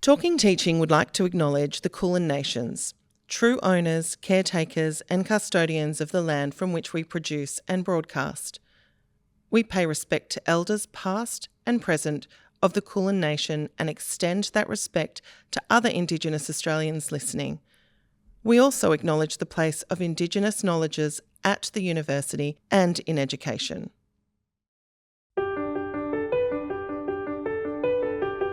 Talking Teaching would like to acknowledge the Kulin Nations, true owners, caretakers and custodians of the land from which we produce and broadcast. We pay respect to elders past and present of the Kulin Nation and extend that respect to other Indigenous Australians listening. We also acknowledge the place of Indigenous knowledges at the university and in education.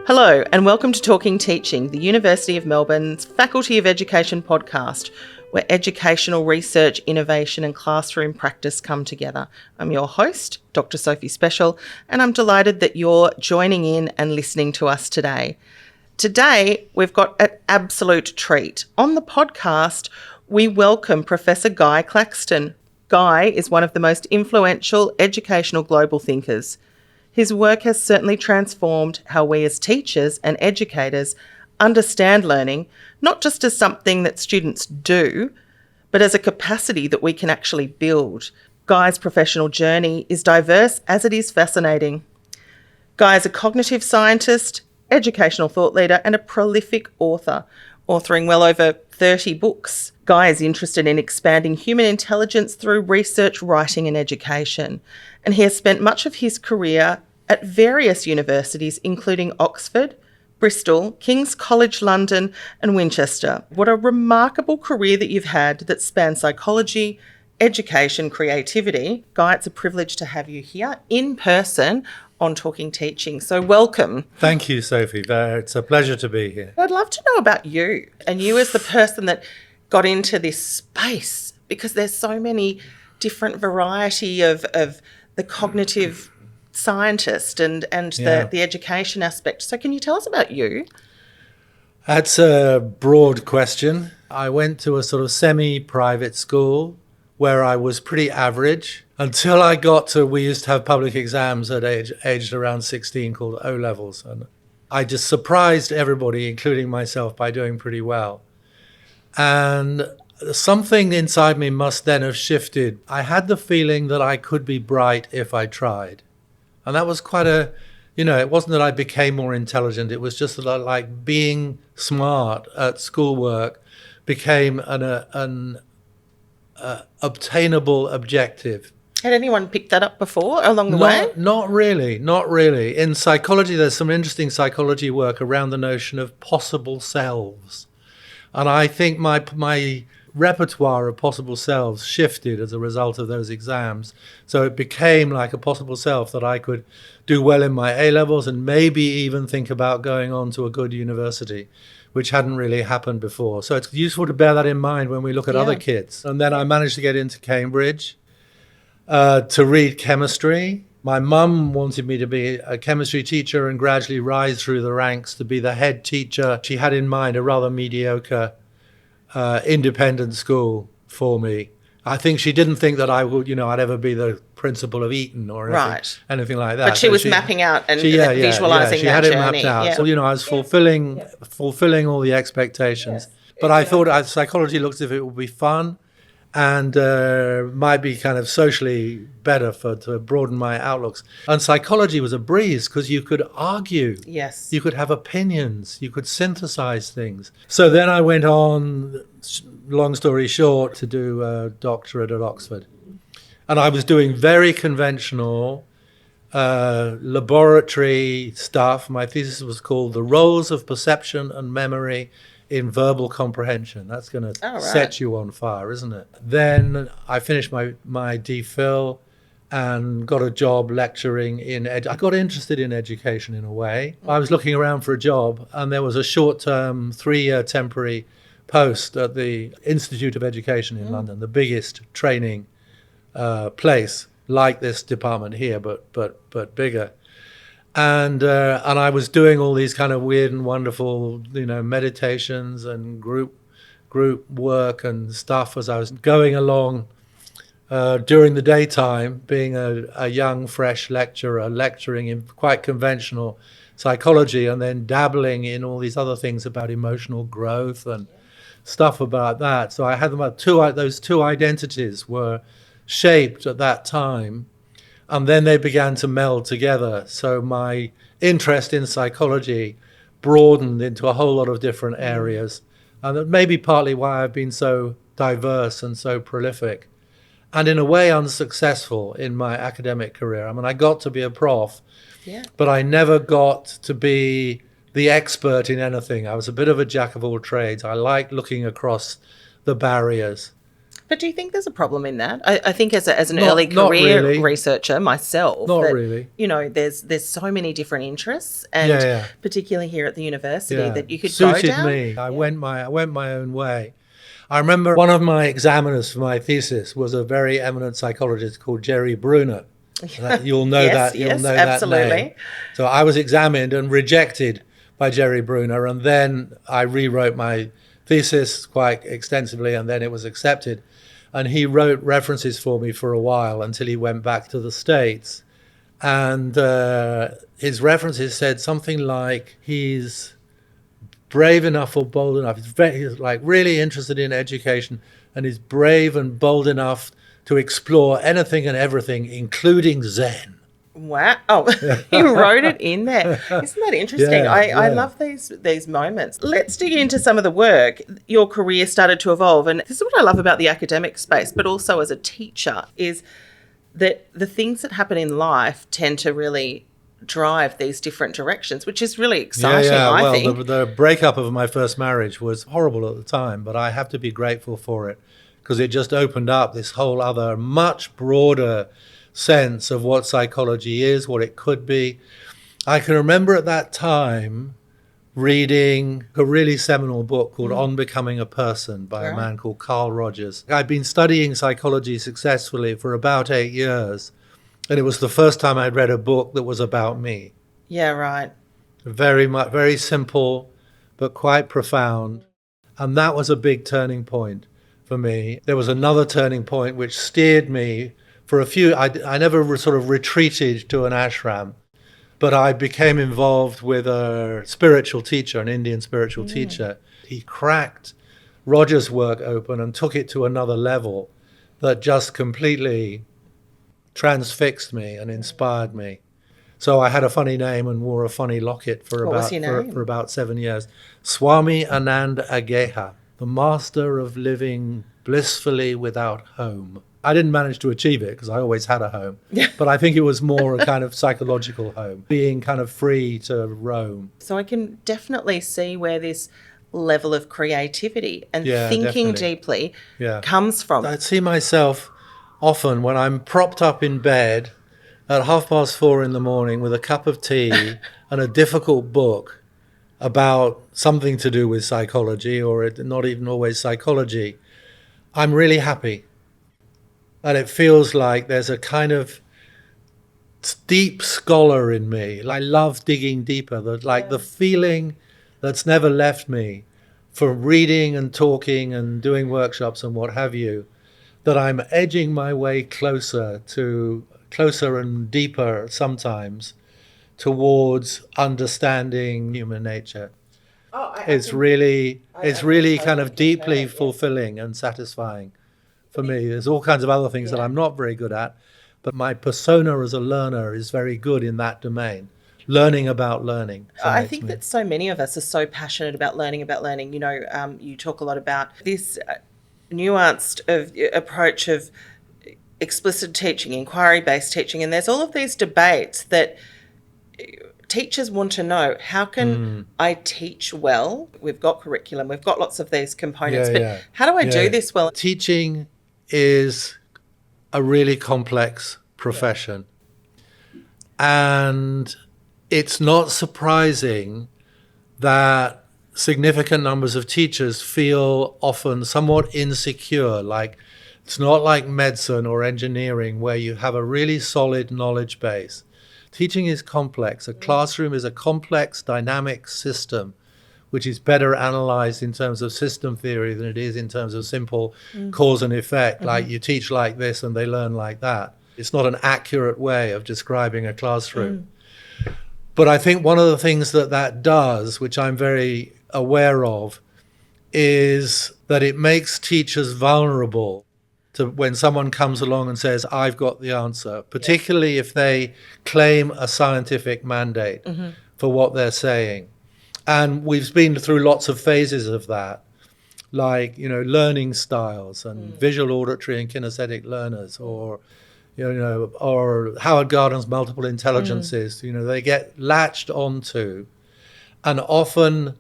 Hello and welcome to Talking Teaching, the University of Melbourne's Faculty of Education podcast, where educational research, innovation and classroom practice come together. I'm your host, Dr. Sophie Specjal, and I'm delighted that you're joining in and listening to us today. Today, we've got an absolute treat. On the podcast, we welcome Professor Guy Claxton. Guy is one of the most influential educational global thinkers. His work has certainly transformed how we as teachers and educators understand learning, not just as something that students do, but as a capacity that we can actually build. Guy's professional journey is diverse as it is fascinating. Guy is a cognitive scientist, educational thought leader, and a prolific author, authoring well over 30 books. Guy is interested in expanding human intelligence through research, writing, and education. And he has spent much of his career at various universities, including Oxford, Bristol, King's College London, and Winchester. What a remarkable career that you've had that spans psychology, education, creativity. Guy, it's a privilege to have you here in person on Talking Teaching. So welcome. Thank you, Sophie. It's a pleasure to be here. I'd love to know about you and you as the person that got into this space, because there's so many different variety of the cognitive scientist and the education aspect. So can you tell us about you? That's a broad question. I went to a sort of semi-private school where I was pretty average until I got to, we used to have public exams at aged around 16 called O-levels. And I just surprised everybody, including myself, by doing pretty well. And something inside me must then have shifted. I had the feeling that I could be bright if I tried. And that was quite it wasn't that I became more intelligent. It was just that like being smart at schoolwork became an obtainable objective. Had anyone picked that up before along the way? Not really. In psychology, there's some interesting psychology work around the notion of possible selves. And I think my repertoire of possible selves shifted as a result of those exams. So it became like a possible self that I could do well in my A-levels and maybe even think about going on to a good university, which hadn't really happened before. So it's useful to bear that in mind when we look at other kids. And then I managed to get into Cambridge to read chemistry. My mum wanted me to be a chemistry teacher and gradually rise through the ranks to be the head teacher. She had in mind a rather mediocre independent anything for me. I think she didn't think that I would, I'd ever be the principal of Eton or anything like that. But she was mapping out and visualising she that had journey. It mapped out. Yeah. So, I was fulfilling all the expectations. Yes. But I thought psychology looked as if it would be fun and might be kind of socially better to broaden my outlooks. And psychology was a breeze because you could argue. Yes. You could have opinions. You could synthesize things. So then I went on, long story short, to do a doctorate at Oxford. And I was doing very conventional laboratory stuff. My thesis was called The Roles of Perception and Memory in Verbal Comprehension. That's going to set you on fire, isn't it? Then I finished my DPhil and got a job lecturing I got interested in education in a way. I was looking around for a job and there was a short-term 3-year temporary post at the Institute of Education in London, the biggest training place like this department here, but bigger. And I was doing all these kind of weird and wonderful, meditations and group work and stuff as I was going along during the daytime, being a young, fresh lecturer, lecturing in quite conventional psychology and then dabbling in all these other things about emotional growth and stuff about that. So I had those two identities were shaped at that time. And then they began to meld together. So my interest in psychology broadened into a whole lot of different areas. And that may be partly why I've been so diverse and so prolific, and in a way unsuccessful in my academic career. I mean, I got to be a prof, but I never got to be the expert in anything. I was a bit of a jack of all trades. I liked looking across the barriers. But do you think there's a problem in that? I think as an early career researcher myself, really. You know, there's so many different interests, and particularly here at the university that you could suited go down. Me. I went my own way. I remember one of my examiners for my thesis was a very eminent psychologist called Jerry Bruner. You'll know that. You'll know absolutely. That name. So I was examined and rejected by Jerry Bruner, and then I rewrote my thesis quite extensively, and then it was accepted. And he wrote references for me for a while until he went back to the States. And his references said something like he's brave enough or bold enough. He's like really interested in education, and he's brave and bold enough to explore anything and everything, including Zen. Wow. Oh, he wrote it in there. Isn't that interesting? I love these moments. Let's dig into some of the work. Your career started to evolve, and this is what I love about the academic space, but also as a teacher, is that the things that happen in life tend to really drive these different directions, which is really exciting, I think. The breakup of my first marriage was horrible at the time, but I have to be grateful for it, because it just opened up this whole other, much broader sense of what psychology is, what it could be. I can remember at that time reading a really seminal book called On Becoming a Person by a man called Carl Rogers. I'd been studying psychology successfully for about 8 years, and it was the first time I'd read a book that was about me. Yeah, right. Very simple, but quite profound. And that was a big turning point for me. There was another turning point which steered me for a few. I never sort of retreated to an ashram, but I became involved with a spiritual teacher, an Indian spiritual teacher. He cracked Rogers' work open and took it to another level that just completely transfixed me and inspired me. So I had a funny name and wore a funny locket for about 7 years. Swami Anand Ageha, the master of living blissfully without home. I didn't manage to achieve it because I always had a home, but I think it was more a kind of psychological home, being kind of free to roam. So I can definitely see where this level of creativity and thinking deeply comes from. I see myself often when I'm propped up in bed at 4:30 in the morning with a cup of tea and a difficult book about something to do with psychology, or not even always psychology. I'm really happy. And it feels like there's a kind of deep scholar in me. I love digging deeper. The feeling that's never left me for reading and talking and doing workshops and what have you, that I'm edging my way closer and deeper sometimes towards understanding human nature. It's really kind of deeply fulfilling and satisfying for me. There's all kinds of other things that I'm not very good at, but my persona as a learner is very good in that domain. Learning about learning. I think that so many of us are so passionate about learning. You know, you talk a lot about this nuanced approach of explicit teaching, inquiry-based teaching, and there's all of these debates that teachers want to know, how can I teach well? We've got curriculum, we've got lots of these components, but how do I do this well? Teaching is a really complex profession. And it's not surprising that significant numbers of teachers feel often somewhat insecure. Like, it's not like medicine or engineering where you have a really solid knowledge base. Teaching is complex. A classroom is a complex, dynamic system, which is better analyzed in terms of system theory than it is in terms of simple cause and effect. Like, you teach like this and they learn like that. It's not an accurate way of describing a classroom. But I think one of the things that does, which I'm very aware of, is that it makes teachers vulnerable to when someone comes along and says, I've got the answer, particularly if they claim a scientific mandate for what they're saying. And we've been through lots of phases of that, like, learning styles and visual, auditory and kinesthetic learners, or Howard Gardner's multiple intelligences. They get latched onto and often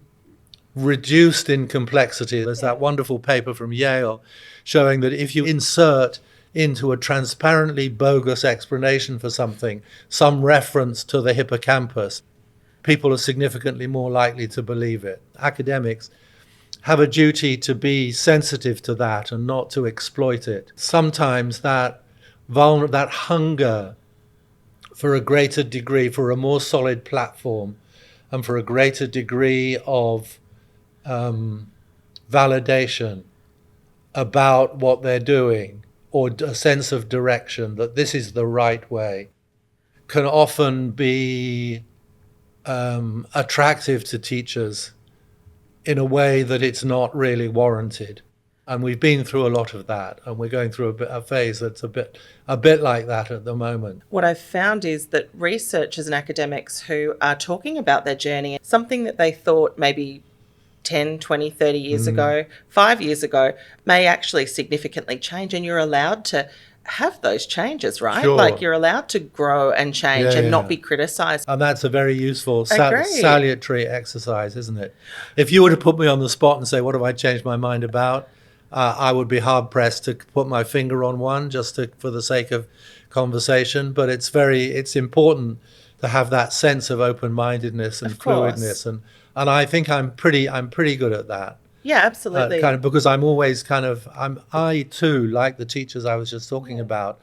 reduced in complexity. There's that wonderful paper from Yale showing that if you insert into a transparently bogus explanation for something some reference to the hippocampus, people are significantly more likely to believe it. Academics have a duty to be sensitive to that and not to exploit it. Sometimes that hunger for a greater degree, for a more solid platform, and for a greater degree of validation about what they're doing, or a sense of direction, that this is the right way, can often be attractive to teachers in a way that it's not really warranted. And we've been through a lot of that, and we're going through a phase that's a bit like that at the moment. What I've found is that researchers and academics who are talking about their journey, something that they thought maybe 10, 20, 30 years ago, 5 years ago, may actually significantly change, and you're allowed to have those changes, right? Sure. Like, you're allowed to grow and change and not be criticised. And that's a very useful salutary exercise, isn't it? If you were to put me on the spot and say, what have I changed my mind about? I would be hard pressed to put my finger on one for the sake of conversation. But it's important to have that sense of open-mindedness and fluidness, and I think I'm pretty good at that. Yeah, absolutely. Because I'm always I too, like the teachers I was just talking about,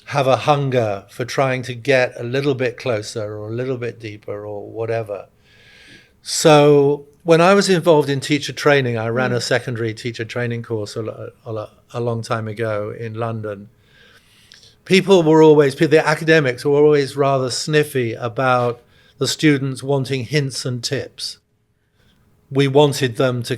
have a hunger for trying to get a little bit closer or a little bit deeper or whatever. So when I was involved in teacher training, I ran a secondary teacher training course a long time ago in London. The academics were always rather sniffy about the students wanting hints and tips. We wanted them to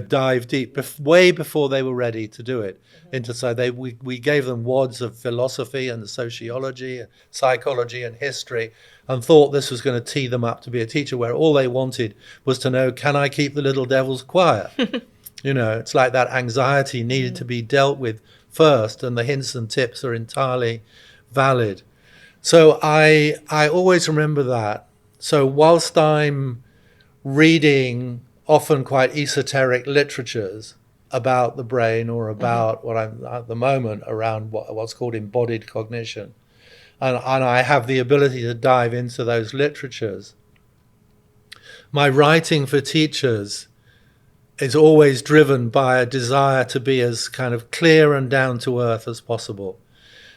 dive deep way before they were ready to do it. We gave them wads of philosophy and sociology, and psychology and history, and thought this was going to tee them up to be a teacher, where all they wanted was to know, can I keep the little devils quiet? It's like that anxiety needed to be dealt with first, and the hints and tips are entirely valid. So I always remember that. So whilst I'm reading often quite esoteric literatures about the brain, or about what I'm at the moment around what's called embodied cognition, and I have the ability to dive into those literatures, my writing for teachers is always driven by a desire to be as clear and down to earth as possible.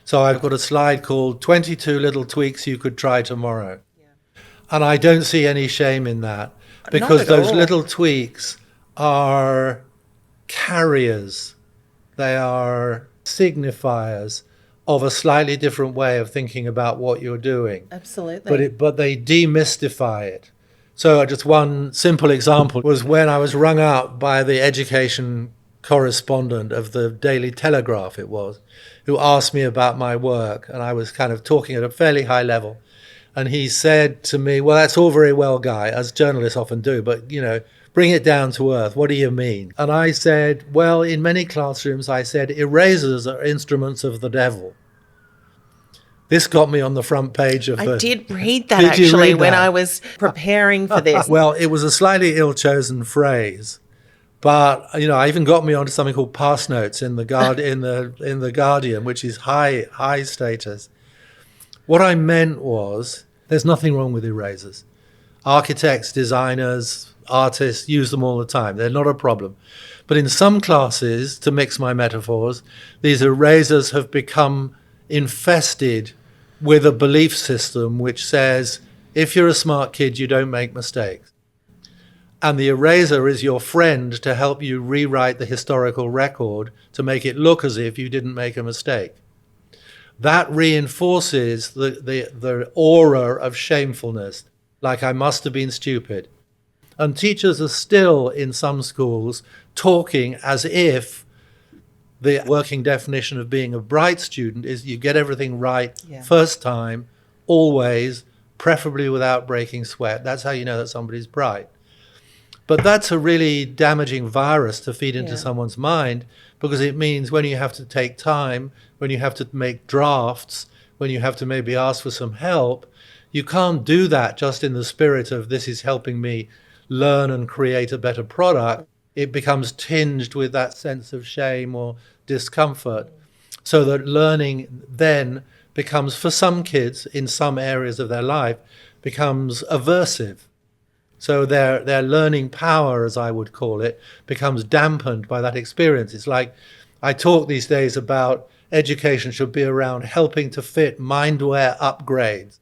So I've got a slide called 22 Little Tweaks You Could Try Tomorrow. Yeah. And I don't see any shame in that, because those little tweaks are carriers. They are signifiers of a slightly different way of thinking about what you're doing. Absolutely. But they demystify it. So just one simple example was when I was rung up by the education correspondent of the Daily Telegraph, who asked me about my work, and I was talking at a fairly high level. And he said to me, well, that's all very well, Guy, as journalists often do, but, bring it down to earth. What do you mean? And I said, well, in many classrooms, erasers are instruments of the devil. This got me on the front page of I did read that, actually, when I was preparing for this. Well, it was a slightly ill-chosen phrase, but, I even got me onto something called pass notes in the Guardian, which is high status. What I meant was, there's nothing wrong with erasers. Architects, designers, artists use them all the time. They're not a problem. But in some classes, to mix my metaphors, these erasers have become infested with a belief system which says, if you're a smart kid, you don't make mistakes. And the eraser is your friend to help you rewrite the historical record to make it look as if you didn't make a mistake. That reinforces the aura of shamefulness, like I must have been stupid. And teachers are still, in some schools, talking as if the working definition of being a bright student is you get everything right first time, always, preferably without breaking sweat. That's how you know that somebody's bright. But that's a really damaging virus to feed into someone's mind, because it means when you have to take time, when you have to make drafts, when you have to maybe ask for some help, you can't do that just in the spirit of this is helping me learn and create a better product. It becomes tinged with that sense of shame or discomfort, so that learning then becomes, for some kids in some areas of their life, becomes aversive. So their learning power, as I would call it, becomes dampened by that experience. It's like I talk these days about education should be around helping to fit mindware upgrades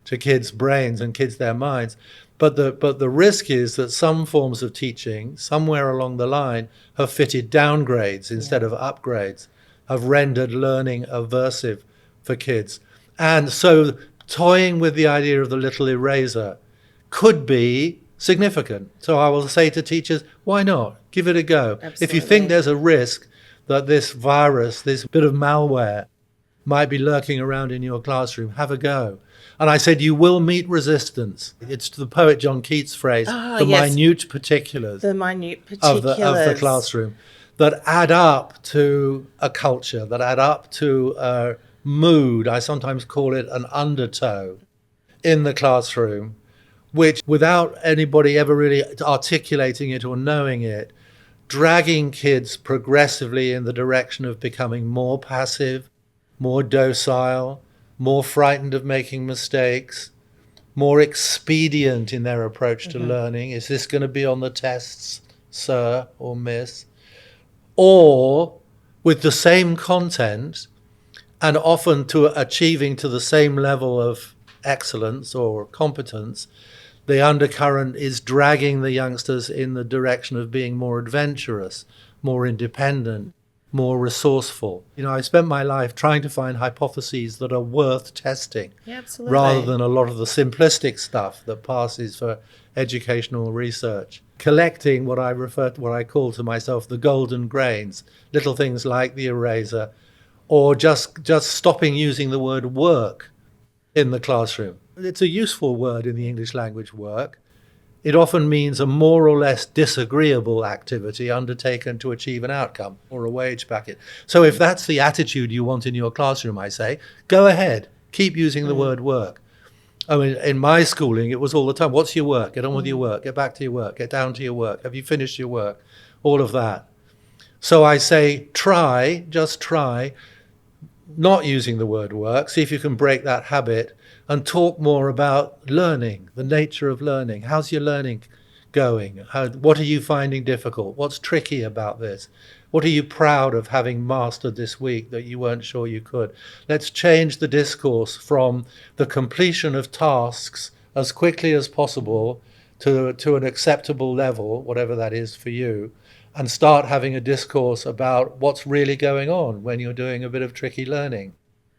to kids' brains and kids' their minds. But the risk is that some forms of teaching, somewhere along the line, have fitted downgrades instead of upgrades, have rendered learning aversive for kids. And so toying with the idea of the little eraser could be significant. So I will say to teachers, why not? Give it a go. Absolutely. If you think there's a risk that this virus, this bit of malware, might be lurking around in your classroom, have a go. And I said, you will meet resistance. It's the poet John Keats' phrase, minute particulars, the minute of particulars the classroom that add up to a culture, that add up to a mood. I sometimes call it an undertow in the classroom, which, without anybody ever really articulating it or knowing it, dragging kids progressively in the direction of becoming more passive, more docile, more frightened of making mistakes, more expedient in their approach to learning. Is this going to be on the tests, sir or miss? Or with the same content and often to achieving to the same level of excellence or competence, the undercurrent is dragging the youngsters in the direction of being more adventurous, more independent, more resourceful. You know, I spent my life trying to find hypotheses that are worth testing, rather than a lot of the simplistic stuff that passes for educational research. Collecting what I call to myself the golden grains, little things like the eraser, or just stopping using the word work in the classroom. It's a useful word in the English language, work. It often means a more or less disagreeable activity undertaken to achieve an outcome or a wage packet. So if that's the attitude you want in your classroom, I say, go ahead, keep using the word work. I mean, in my schooling, it was all the time, what's your work? Get on with your work, get back to your work, get down to your work. Have you finished your work? All of that. So I say, just try, not using the word work, see if you can break that habit and talk more about learning, the nature of learning. How's your learning going? What are you finding difficult? What's tricky about this? What are you proud of having mastered this week that you weren't sure you could? Let's change the discourse from the completion of tasks as quickly as possible to an acceptable level, whatever that is for you, and start having a discourse about what's really going on when you're doing a bit of tricky learning.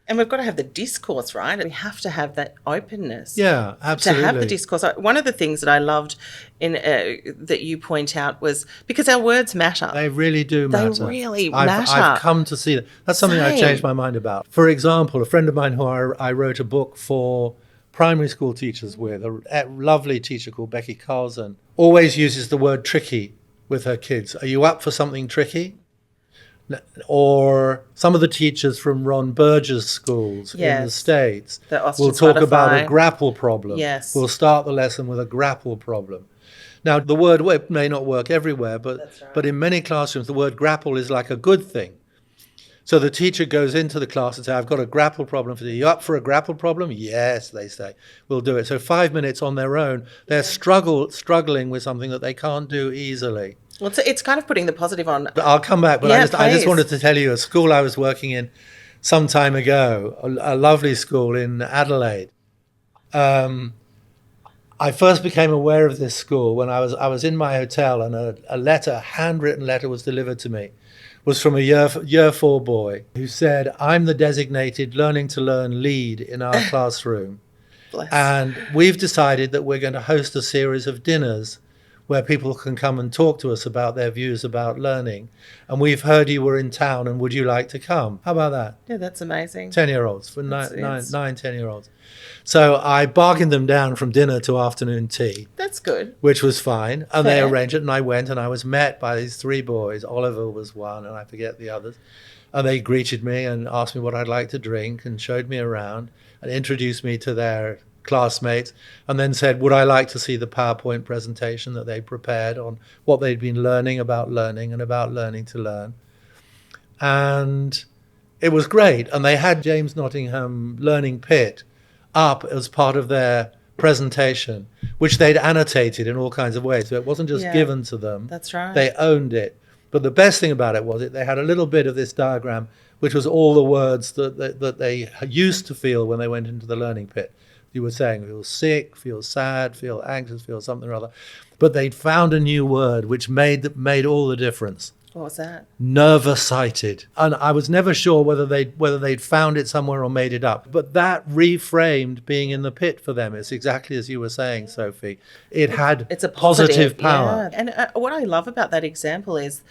And we've got to have the discourse, right? We have to have that openness. Yeah, absolutely. To have the discourse. One of the things that I loved in that you point out was because our words matter. They really do matter. They really matter. I've come to see that. That's something I've changed my mind about. For example, a friend of mine who I wrote a book for primary school teachers with, a lovely teacher called Becky Carlson, always uses the word tricky with her kids. Are you up for something tricky? Or some of the teachers from Ron Burge's schools in the States will talk about a grapple problem. Yes. We'll start the lesson with a grapple problem. Now, the word whip may not work everywhere, but in many classrooms, the word grapple is like a good thing. So the teacher goes into the class and says, I've got a grapple problem for you. You up for a grapple problem? Yes, they say. We'll do it. So 5 minutes on their own, they're struggling with something that they can't do easily. Well, it's kind of putting the positive on. I'll come back, but I just wanted to tell you a school I was working in some time ago, a lovely school in Adelaide. I first became aware of this school when I was in my hotel, and a handwritten letter was delivered to me. It was from a year 4 boy who said, I'm the designated learning to learn lead in our classroom. Bless. And we've decided that we're going to host a series of dinners where people can come and talk to us about their views about learning. And we've heard you were in town, and would you like to come? How about that? Yeah, that's amazing. 10-year-olds, for 10-year-olds. So I bargained them down from dinner to afternoon tea. That's good. Which was fine. And Fair. they arranged it, and I went, and I was met by these 3 boys. Oliver was one, and I forget the others. And they greeted me and asked me what I'd like to drink and showed me around and introduced me to their classmates, and then said, would I like to see the PowerPoint presentation that they prepared on what they'd been learning about learning and about learning to learn. And it was great. And they had James Nottingham Learning Pit up as part of their presentation, which they'd annotated in all kinds of ways. So it wasn't just given to them. That's right. They owned it. But the best thing about it was they had a little bit of this diagram, which was all the words that they used to feel when they went into the learning pit. You were saying feel sick, feel sad, feel anxious, feel something or other. But they'd found a new word which made all the difference. What was that? Nervous-sighted. And I was never sure whether they'd found it somewhere or made it up. But that reframed being in the pit for them. It's exactly as you were saying, Sophie. It's a positive power. Yeah. And what I love about that example is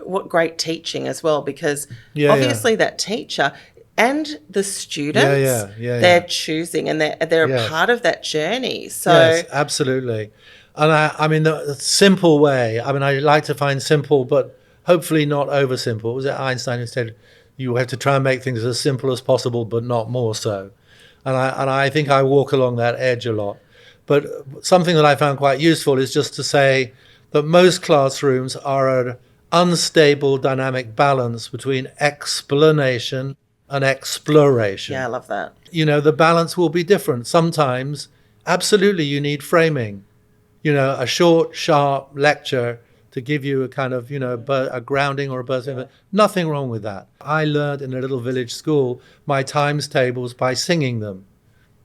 what great teaching as well, because obviously that teacher and the students, they're choosing and they're a part of that journey. So yes, absolutely. And I mean, the simple way, I mean, I like to find simple, but hopefully not oversimple. Was it Einstein who said you have to try and make things as simple as possible, but not more so? And I think I walk along that edge a lot. But something that I found quite useful is just to say that most classrooms are an unstable dynamic balance between explanation and exploration. Yeah, I love that. You know, the balance will be different. Sometimes, absolutely, you need framing. You know, a short, sharp lecture to give you a kind of, a grounding or a burst of it. Nothing wrong with that. I learned in a little village school my times tables by singing them,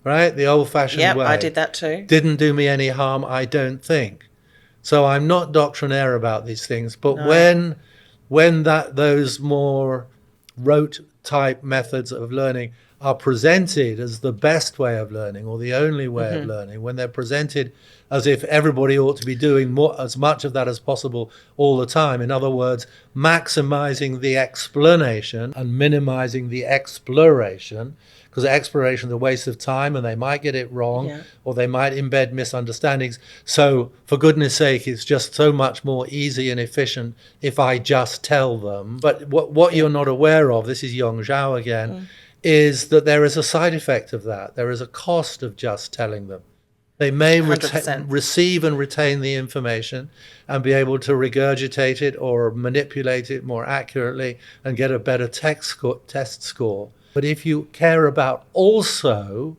right? The old-fashioned way. Yeah, I did that too. Didn't do me any harm, I don't think. So I'm not doctrinaire about these things. But when those more rote type methods of learning are presented as the best way of learning or the only way of learning, when they're presented as if everybody ought to be doing as much of that as possible all the time. In other words, maximizing the explanation and minimizing the exploration, because exploration is a waste of time and they might get it wrong or they might embed misunderstandings. So for goodness sake, it's just so much more easy and efficient if I just tell them. But what you're not aware of, this is Yong Zhao again, is that there is a side effect of that. There is a cost of just telling them. They may receive and retain the information and be able to regurgitate it or manipulate it more accurately and get a better test score. But if you care about also,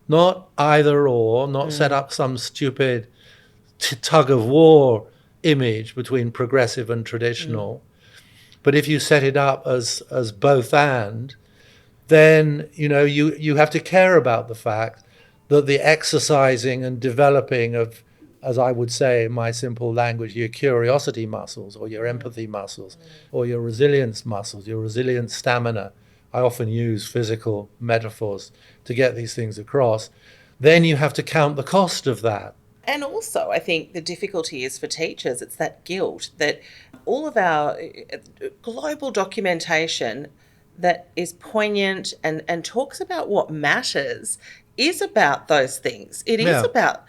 not either or, not set up some stupid tug of war image between progressive and traditional, but if you set it up as both and, then you have to care about the fact that the exercising and developing of, as I would say in my simple language, your curiosity muscles or your empathy muscles or your resilience muscles, your resilient stamina. I often use physical metaphors to get these things across. Then you have to count the cost of that. And also, I think the difficulty is for teachers, it's that guilt that all of our global documentation that is poignant and talks about what matters is about those things. It is about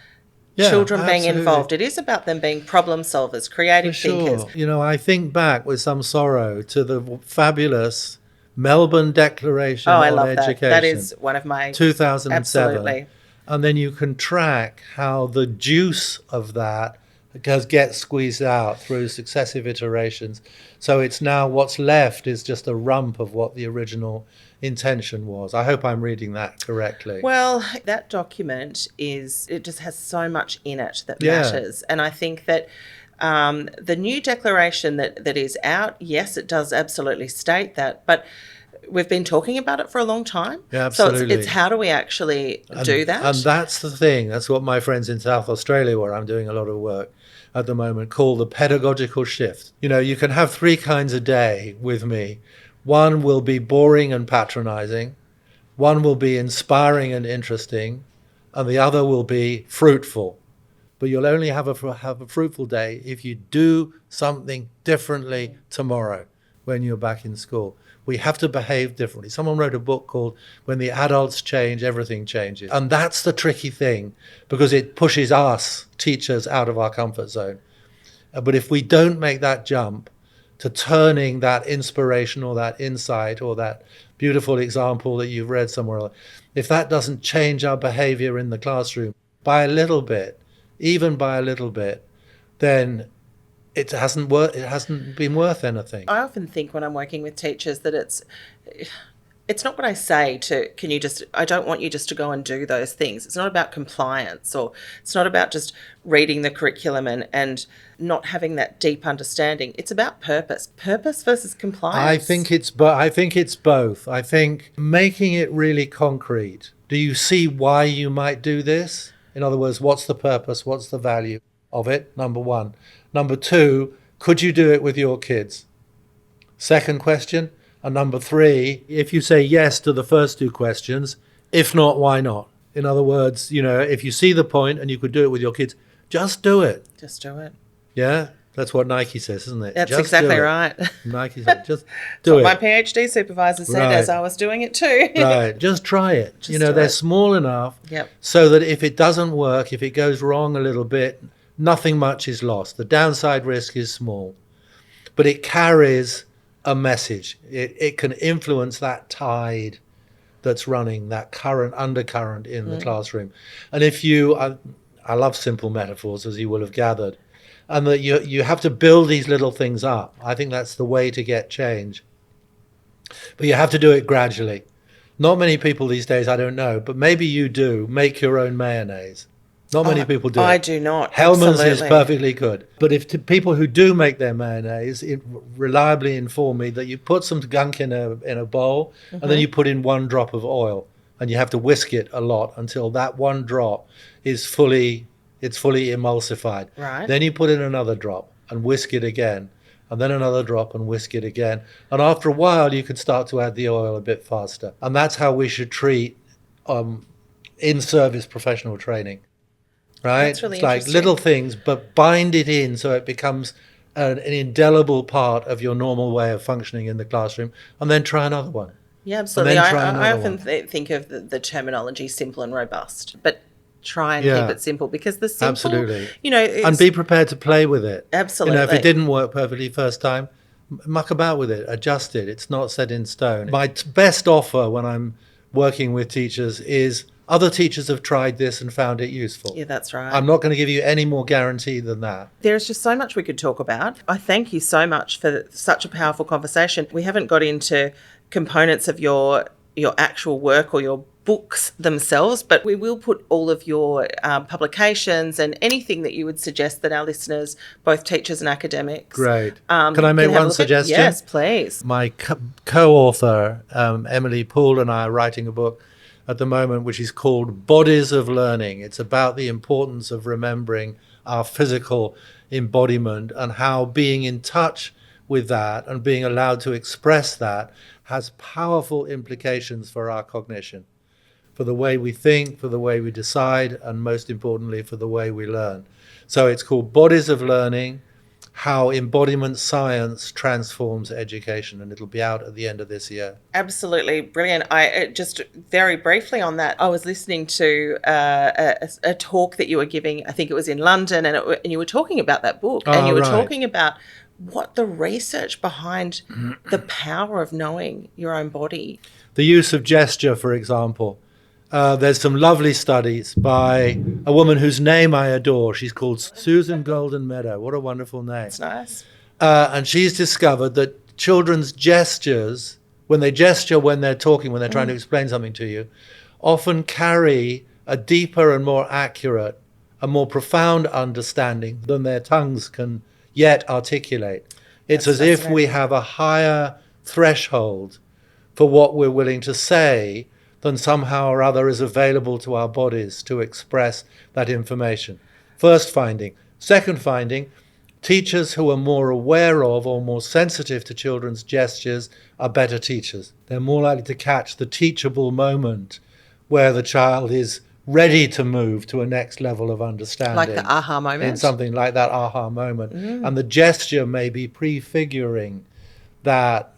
children being involved. It is about them being problem solvers, creative thinkers. I think back with some sorrow to the fabulous Melbourne Declaration on Education. That is one of my 2007. Absolutely. And then you can track how the juice of that gets squeezed out through successive iterations. So it's now what's left is just a rump of what the original intention was. I hope I'm reading that correctly. Well, that document it just has so much in it that matters. And I think that the new declaration that is out, yes, it does absolutely state that, but we've been talking about it for a long time. Yeah, absolutely. So it's how do we actually do that? And that's the thing. That's what my friends in South Australia, where I'm doing a lot of work at the moment, call the pedagogical shift. You can have 3 kinds a day with me. One will be boring and patronizing. One will be inspiring and interesting. And the other will be fruitful. but you'll only have a fruitful day if you do something differently tomorrow when you're back in school. We have to behave differently. Someone wrote a book called When the Adults Change, Everything Changes. And that's the tricky thing, because it pushes us, teachers, out of our comfort zone. But if we don't make that jump to turning that inspiration or that insight or that beautiful example that you've read somewhere else, if that doesn't change our behavior in the classroom by a little bit, even by a little bit, then it hasn't been worth anything. I often think when I'm working with teachers that it's not what I say to, I don't want you just to go and do those things. It's not about compliance, or it's not about just reading the curriculum and not having that deep understanding. It's about purpose versus compliance. I think it's both. I think making it really concrete. Do you see why you might do this? In other words, what's the purpose? What's the value of it? Number one. Number two, could you do it with your kids? Second question. And number three, if you say yes to the first two questions, if not, why not? In other words, if you see the point and you could do it with your kids, just do it. Just do it. Yeah, that's what Nike says, isn't it? That's exactly right. Nike said, just do it. My PhD supervisor said as I was doing it too. Right, just try it. They're small enough so that if it doesn't work, if it goes wrong a little bit, nothing much is lost. The downside risk is small, but it carries a message. It can influence that tide that's running, that undercurrent in the classroom. And if I love simple metaphors, as you will have gathered, and that you have to build these little things up. I think that's the way to get change. But you have to do it gradually. Not many people these days, I don't know, but maybe you do, make your own mayonnaise. Not many people do. I do not. Hellman's is perfectly good. But if people who do make their mayonnaise reliably inform me that you put some gunk in a bowl and then you put in 1 drop of oil, and you have to whisk it a lot until that 1 drop is fully emulsified. Right. Then you put in another drop and whisk it again, and then another drop and whisk it again. And after a while, you can start to add the oil a bit faster. And that's how we should treat in-service professional training. Right? That's really it's like little things, but bind it in so it becomes an indelible part of your normal way of functioning in the classroom, and then try another one. Yeah, absolutely. I often think of the terminology simple and robust, but try and keep it simple, because the simple, absolutely, and be prepared to play with it. Absolutely. If it didn't work perfectly first time, muck about with it, adjust it. It's not set in stone. My best offer when I'm working with teachers is, other teachers have tried this and found it useful. Yeah, that's right. I'm not going to give you any more guarantee than that. There's just so much we could talk about. I thank you so much for such a powerful conversation. We haven't got into components of your actual work or your books themselves, but we will put all of your publications and anything that you would suggest that our listeners, both teachers and academics. Great. Can I make one suggestion? Yes, please. My co-author, Emily Poole, and I are writing a book at the moment, which is called Bodies of Learning. It's about the importance of remembering our physical embodiment and how being in touch with that and being allowed to express that has powerful implications for our cognition, for the way we think, for the way we decide, and most importantly, for the way we learn. So it's called Bodies of Learning, How Embodiment Science Transforms Education, and it'll be out at the end of this year. Absolutely brilliant. I just very briefly on that, I was listening to a talk that you were giving, I think it was in London, and you were talking about that book, and you were talking about what the research behind the power of knowing your own body. The use of gesture, for example. There's some lovely studies by a woman whose name I adore. She's called Susan Golden Meadow. What a wonderful name. That's nice. And she's discovered that children's gestures, when they gesture when they're talking, when they're trying to explain something to you, often carry a deeper and more accurate, a more profound understanding than their tongues can yet articulate. It's as if we have a higher threshold for what we're willing to say than somehow or other is available to our bodies to express that information. First finding. Second finding, teachers who are more aware of or more sensitive to children's gestures are better teachers. They're more likely to catch the teachable moment where the child is ready to move to a next level of understanding. Like the aha moment. In something like that aha moment. And the gesture may be prefiguring that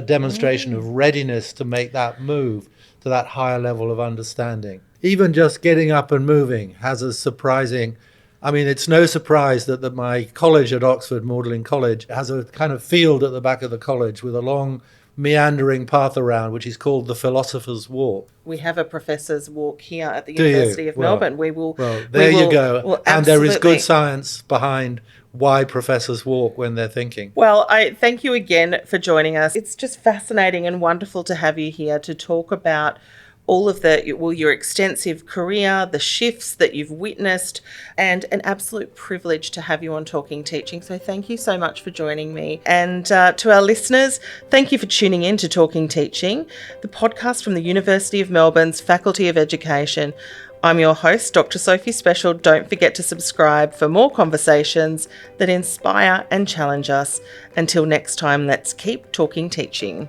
demonstration of readiness to make that move to that higher level of understanding. Even just getting up and moving has a surprising... I mean, it's no surprise that my college at Oxford, Magdalen College, has a kind of field at the back of the college with a long meandering path around, which is called the Philosopher's Walk. We have a professor's walk here at the University of Melbourne. There you go. And there is good science behind why professors walk when they're thinking. Well, I thank you again for joining us. It's just fascinating and wonderful to have you here to talk about all of your extensive career, the shifts that you've witnessed, and an absolute privilege to have you on Talking Teaching. So thank you so much for joining me. And to our listeners, thank you for tuning in to Talking Teaching, the podcast from the University of Melbourne's Faculty of Education. I'm your host, Dr. Sophie Specjal. Don't forget to subscribe for more conversations that inspire and challenge us. Until next time, let's keep talking teaching.